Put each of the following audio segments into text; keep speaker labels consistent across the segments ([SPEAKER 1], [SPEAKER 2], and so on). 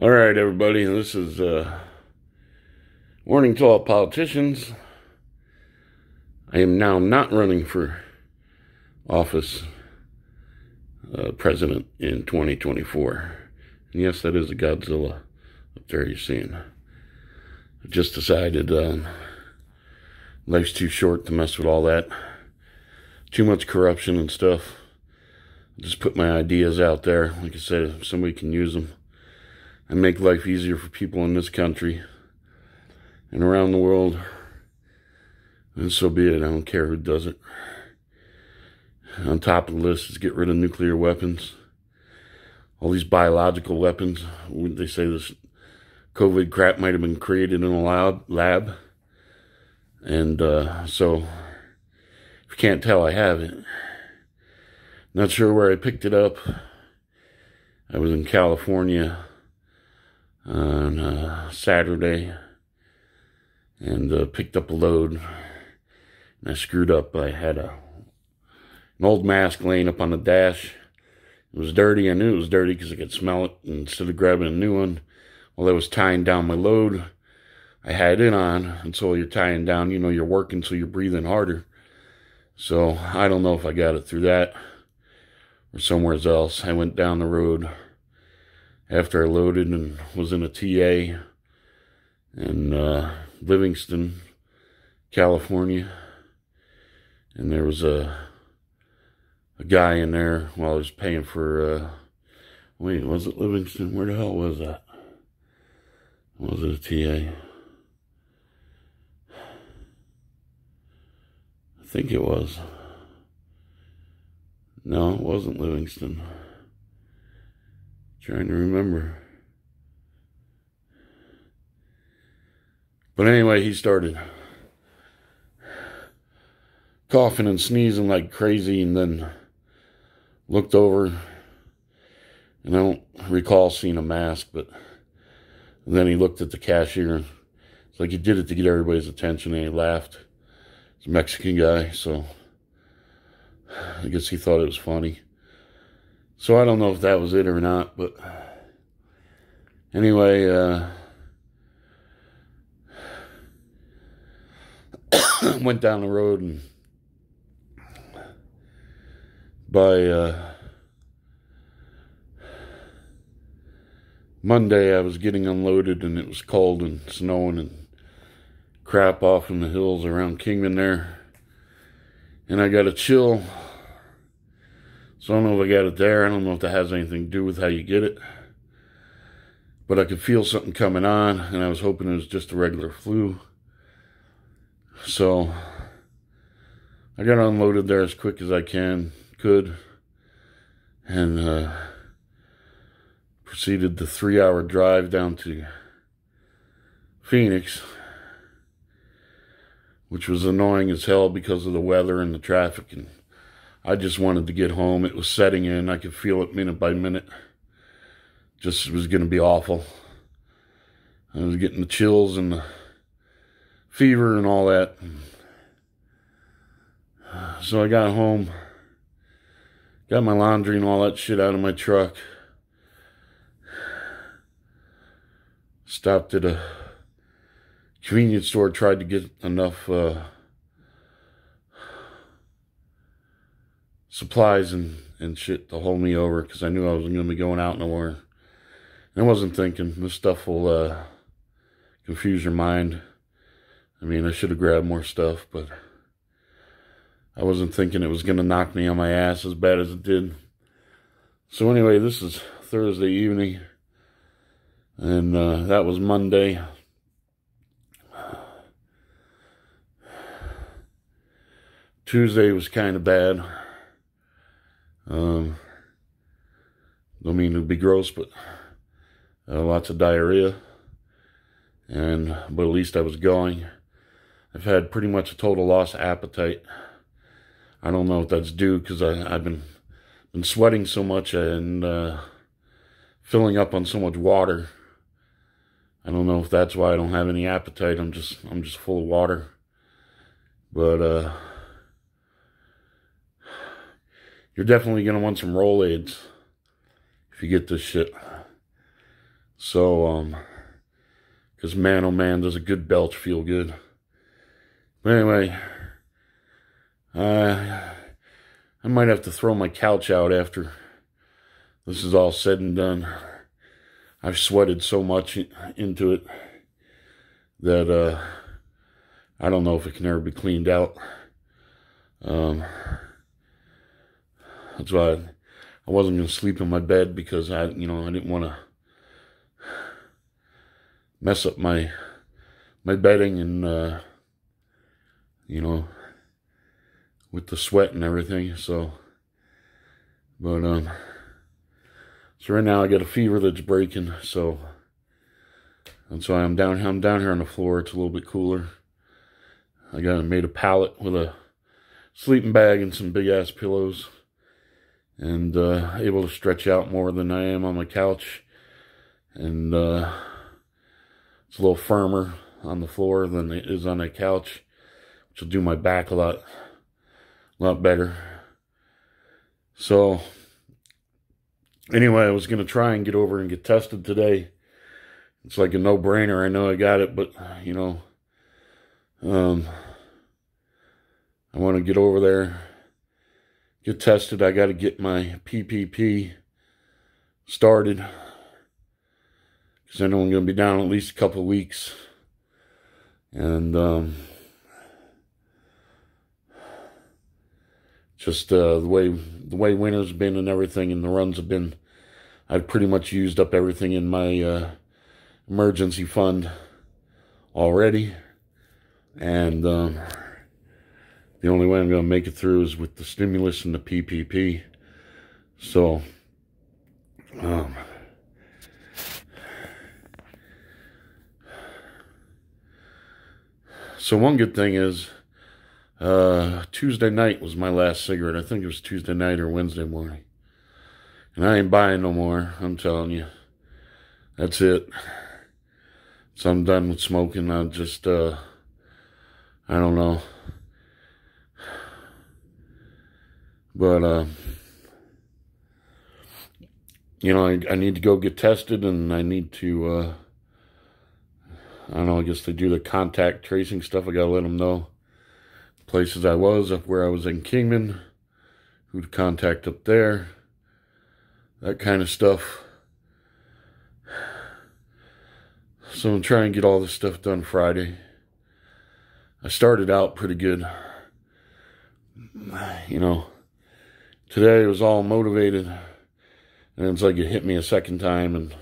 [SPEAKER 1] All right, everybody, this is warning to all politicians. I am now not running for office president in 2024. And yes, that is a Godzilla up there you're seeing. I just decided life's too short to mess with all that. Too much corruption and stuff. Just put my ideas out there. Like I said, if somebody can use them and make life easier for people in this country and around the world, and so be it. I don't care who does it. On top of the list is get rid of nuclear weapons. All these biological weapons. They say this COVID crap might have been created in a lab. And so, if you can't tell, I have it. Not sure where I picked it up. I was in California on Saturday and picked up a load. And I screwed up. I had an old mask laying up on the dash. It was dirty. I knew it was dirty because I could smell it. And instead of grabbing a new one, while I was tying down my load, I had it on. And so you're tying down, you're working, so you're breathing harder. So I don't know if I got it through that or somewhere else. I went down the road after I loaded and was in a TA in Livingston, California. And there was a guy in there while I was paying for, wait, was it Livingston? Where the hell was that? Was it a TA? I think it was. No, it wasn't Livingston. Trying to remember. But anyway, he started coughing and sneezing like crazy, and then looked over, and I don't recall seeing a mask, but then he looked at the cashier. It's like he did it to get everybody's attention, and he laughed. It's a Mexican guy, so I guess he thought it was funny. So I don't know if that was it or not, but anyway, went down the road, and by Monday I was getting unloaded, and it was cold and snowing and crap off in the hills around Kingman there, and I got a chill. So I don't know if I got it there. I don't know if that has anything to do with how you get it, but I could feel something coming on, and I was hoping it was just a regular flu. So I got unloaded there as quick as I could, and proceeded the 3-hour drive down to Phoenix, which was annoying as hell because of the weather and the traffic, and I just wanted to get home. It was setting in. I could feel it minute by minute. Just it was going to be awful. I was getting the chills and the fever and all that. So I got home, got my laundry and all that shit out of my truck, stopped at a convenience store, tried to get enough supplies and shit to hold me over, because I knew I wasn't going to be going out nowhere. And I wasn't thinking, this stuff will confuse your mind. I mean, I should have grabbed more stuff, but I wasn't thinking it was going to knock me on my ass as bad as it did. So anyway, this is Thursday evening, and that was Monday. Tuesday was kind of bad. Don't mean to be gross, but lots of diarrhea, but at least I was going. I've had pretty much a total loss of appetite. I don't know if that's due because I've been sweating so much and filling up on so much water. I don't know if that's why I don't have any appetite. I'm just full of water. But you're definitely gonna want some Rolaids if you get this shit. So, because man, oh man, does a good belch feel good. But anyway, I might have to throw my couch out after this is all said and done. I've sweated so much into it that I don't know if it can ever be cleaned out. That's why I wasn't going to sleep in my bed, because I didn't want to mess up my bedding and with the sweat and everything. So, but so right now I got a fever that's breaking. So that's why I'm down here on the floor. It's a little bit cooler. I made a pallet with a sleeping bag and some big ass pillows, and able to stretch out more than I am on my couch, and it's a little firmer on the floor than it is on that couch, which will do my back a lot better. So anyway, I was going to try and get over and get tested today. It's like a no-brainer. I know I got it, but I want to get over there, get tested. I got to get my PPP started, because I know I'm going to be down at least a couple of weeks. And just the way winter's been and everything, and the runs have been, I've pretty much used up everything in my emergency fund already. And the only way I'm going to make it through is with the stimulus and the PPP. So, so one good thing is, Tuesday night was my last cigarette. I think it was Tuesday night or Wednesday morning. And I ain't buying no more, I'm telling you. That's it. So I'm done with smoking. I'm just, I don't know. But, I need to go get tested, and I need to, I don't know, I guess they do the contact tracing stuff. I gotta let them know places I was, up where I was in Kingman, who to contact up there, that kind of stuff. So I'm trying to get all this stuff done Friday. I started out pretty good. Today I was all motivated, and it's like it hit me a second time, and,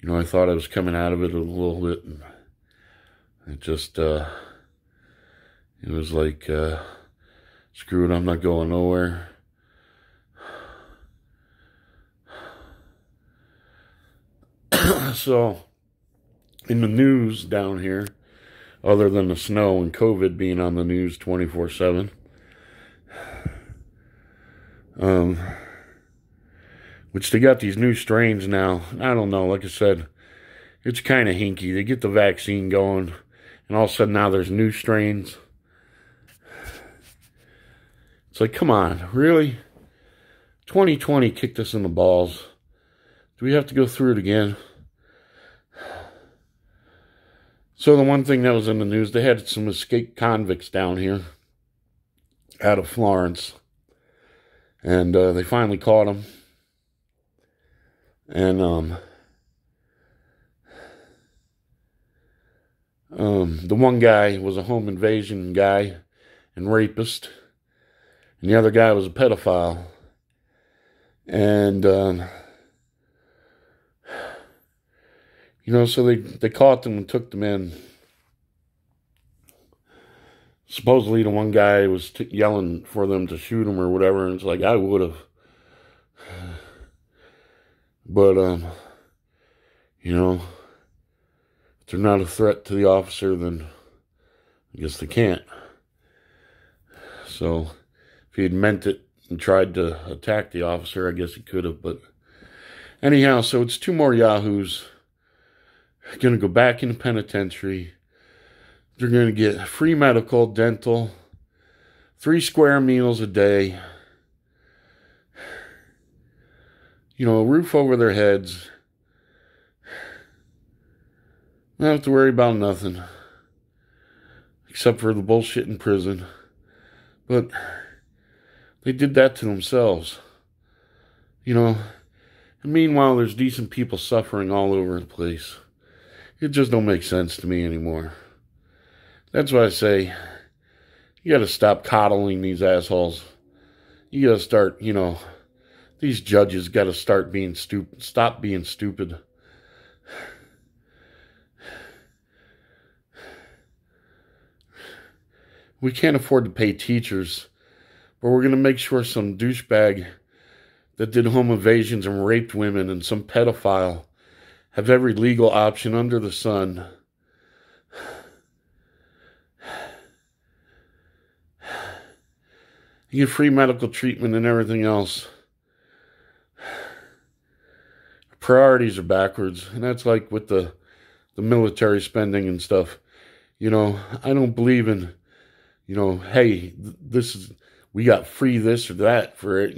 [SPEAKER 1] I thought I was coming out of it a little bit, and it just, it was like, screw it, I'm not going nowhere. So, in the news down here, other than the snow and COVID being on the news 24/7, which they got these new strains now. I don't know, like I said, it's kind of hinky. They get the vaccine going, and all of a sudden now there's new strains. It's like, come on, really? 2020 kicked us in the balls. Do we have to go through it again? So the one thing that was in the news, they had some escaped convicts down here out of Florence. And they finally caught them. And the one guy was a home invasion guy and rapist. And the other guy was a pedophile. And, so they caught them and took them in. Supposedly the one guy was yelling for them to shoot him or whatever, and it's like, I would have. But, if they're not a threat to the officer, then I guess they can't. So, if he had meant it and tried to attack the officer, I guess he could have. But anyhow, so it's 2 more yahoos going to go back in the penitentiary. They're going to get free medical, dental, 3 square meals a day, a roof over their heads, don't have to worry about nothing. Except for the bullshit in prison. But they did that to themselves. You know, and meanwhile, there's decent people suffering all over the place. It just don't make sense to me anymore. That's why I say, you gotta stop coddling these assholes. You gotta start, these judges gotta start being stupid. Stop being stupid. We can't afford to pay teachers, but we're going to make sure some douchebag that did home invasions and raped women and some pedophile have every legal option under the sun. You get free medical treatment and everything else. Priorities are backwards, and that's like with the military spending and stuff. I don't believe in... hey, we got free this or that for it,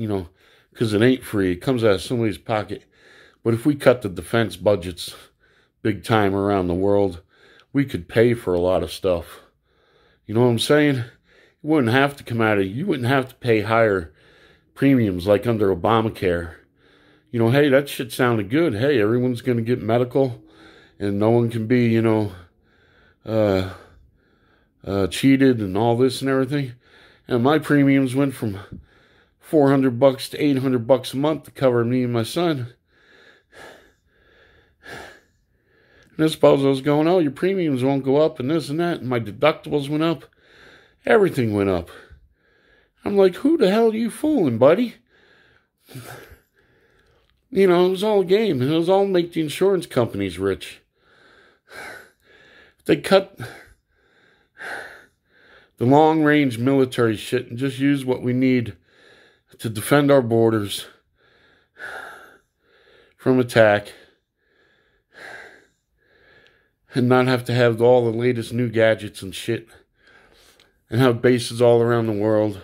[SPEAKER 1] because it ain't free. It comes out of somebody's pocket. But if we cut the defense budgets big time around the world, we could pay for a lot of stuff. You know what I'm saying? You wouldn't have to pay higher premiums like under Obamacare. Hey, that shit sounded good. Hey, everyone's going to get medical and no one can be, cheated and all this and everything. And my premiums went from $400 to $800 a month to cover me and my son. And I suppose I was going, oh, your premiums won't go up and this and that. And my deductibles went up. Everything went up. I'm like, who the hell are you fooling, buddy? It was all a game. It was all to make the insurance companies rich. They cut the long-range military shit and just use what we need to defend our borders from attack and not have to have all the latest new gadgets and shit and have bases all around the world.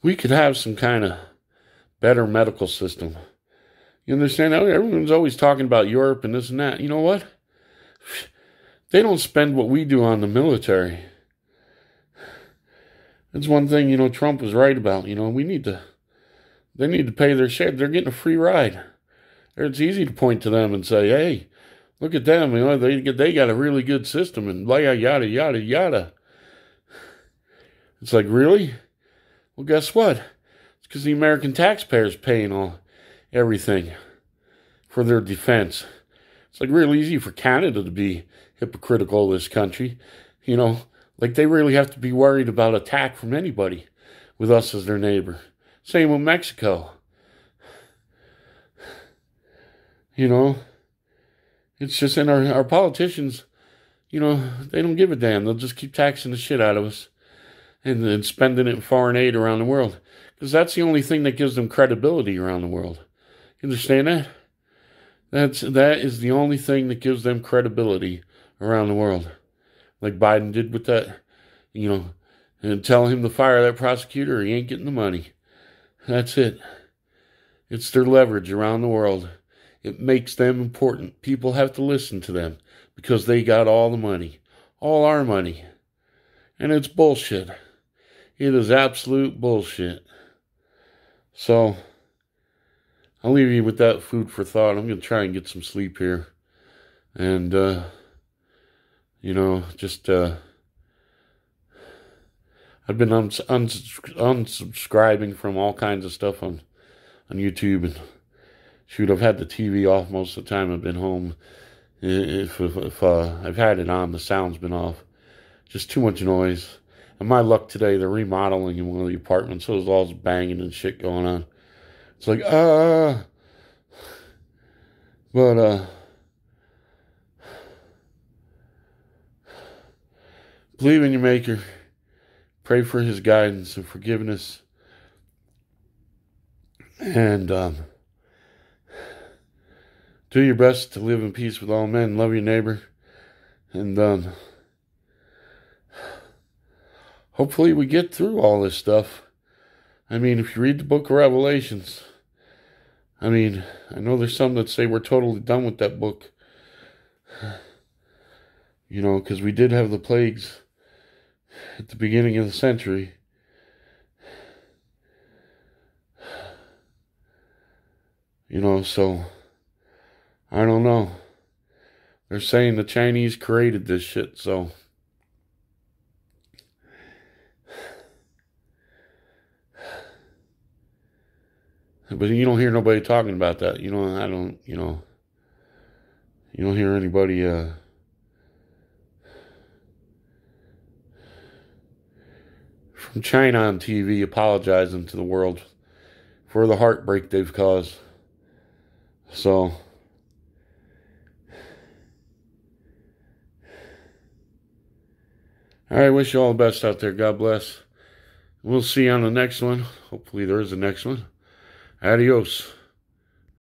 [SPEAKER 1] We could have some kind of better medical system. You understand? Everyone's always talking about Europe and this and that. You know what? They don't spend what we do on the military. That's one thing, Trump was right about. They need to pay their share. They're getting a free ride. It's easy to point to them and say, hey, look at them. They got a really good system and yada, yada, yada, yada. It's like, really? Well, guess what? It's because the American taxpayers paying everything for their defense. It's like real easy for Canada to be hypocritical of this country. Like they really have to be worried about attack from anybody with us as their neighbor. Same with Mexico. It's just in our politicians, they don't give a damn. They'll just keep taxing the shit out of us and then spending it in foreign aid around the world. Because that's the only thing that gives them credibility around the world. You understand that? That is the only thing that gives them credibility around the world. Like Biden did with that, and tell him to fire that prosecutor or he ain't getting the money. That's it. It's their leverage around the world. It makes them important. People have to listen to them because they got all the money. All our money. And it's bullshit. It is absolute bullshit. So, I'll leave you with that food for thought. I'm going to try and get some sleep here. And, I've been unsubscribing from all kinds of stuff on YouTube. And shoot, I've had the TV off most of the time I've been home. If I've had it on, the sound's been off. Just too much noise. And my luck today, they're remodeling in one of the apartments, so there's all this banging and shit going on. It's like, but, believe in your Maker. Pray for his guidance and forgiveness. And, do your best to live in peace with all men. Love your neighbor. And, hopefully we get through all this stuff. I mean, if you read the book of Revelations, I mean, I know there's some that say we're totally done with that book. You know, because we did have the plagues at the beginning of the century. You know, so I don't know. They're saying the Chinese created this shit, so. But you don't hear nobody talking about that. You know, I don't, you know. You don't hear anybody, from China on TV apologizing to the world for the heartbreak they've caused. So. I wish you all the best out there. God bless. We'll see you on the next one. Hopefully there is a next one. Adios.